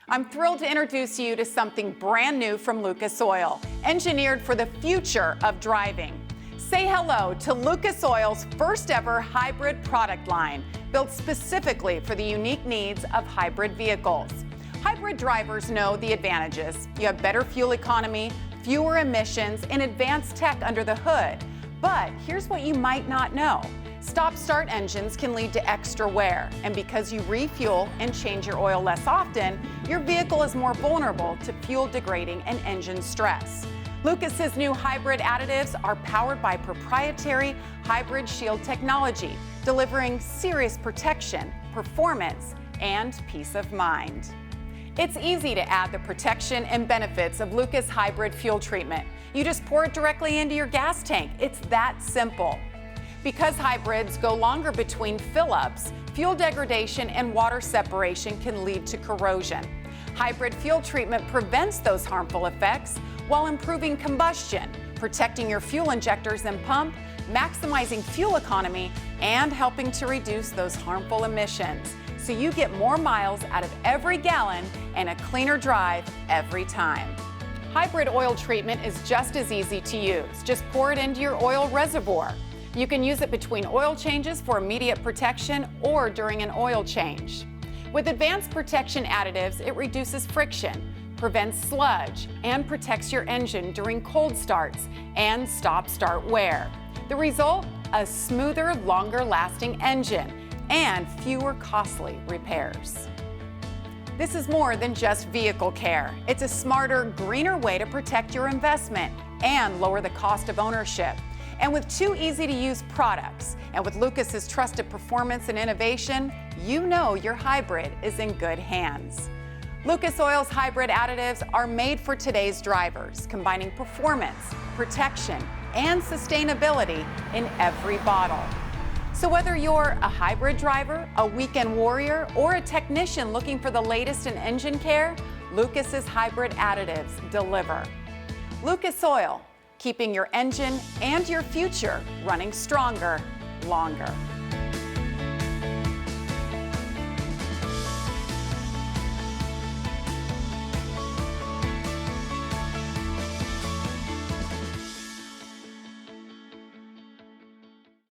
I'm thrilled to introduce you to something brand new from Lucas Oil, engineered for the future of driving. Say hello to Lucas Oil's first ever hybrid product line, built specifically for the unique needs of hybrid vehicles. Hybrid drivers know the advantages. You have better fuel economy, fewer emissions, and advanced tech under the hood. But here's what you might not know. Stop-start engines can lead to extra wear, and because you refuel and change your oil less often, your vehicle is more vulnerable to fuel degrading and engine stress. Lucas's new hybrid additives are powered by proprietary hybrid shield technology, delivering serious protection, performance, and peace of mind. It's easy to add the protection and benefits of Lucas hybrid fuel treatment. You just pour it directly into your gas tank. It's that simple. Because hybrids go longer between fill-ups, fuel degradation and water separation can lead to corrosion. Hybrid fuel treatment prevents those harmful effects while improving combustion, protecting your fuel injectors and pump, maximizing fuel economy, and helping to reduce those harmful emissions. So you get more miles out of every gallon and a cleaner drive every time. Hybrid oil treatment is just as easy to use. Just pour it into your oil reservoir. You can use it between oil changes for immediate protection or during an oil change. With advanced protection additives, it reduces friction, prevents sludge, and protects your engine during cold starts and stop-start wear. The result? A smoother, longer-lasting engine and fewer costly repairs. This is more than just vehicle care. It's a smarter, greener way to protect your investment and lower the cost of ownership. And with two easy-to-use products, and with Lucas's trusted performance and innovation, you know your hybrid is in good hands. Lucas Oil's hybrid additives are made for today's drivers, combining performance, protection, and sustainability in every bottle. So whether you're a hybrid driver, a weekend warrior, or a technician looking for the latest in engine care, Lucas's hybrid additives deliver. Lucas Oil, keeping your engine and your future running stronger, longer.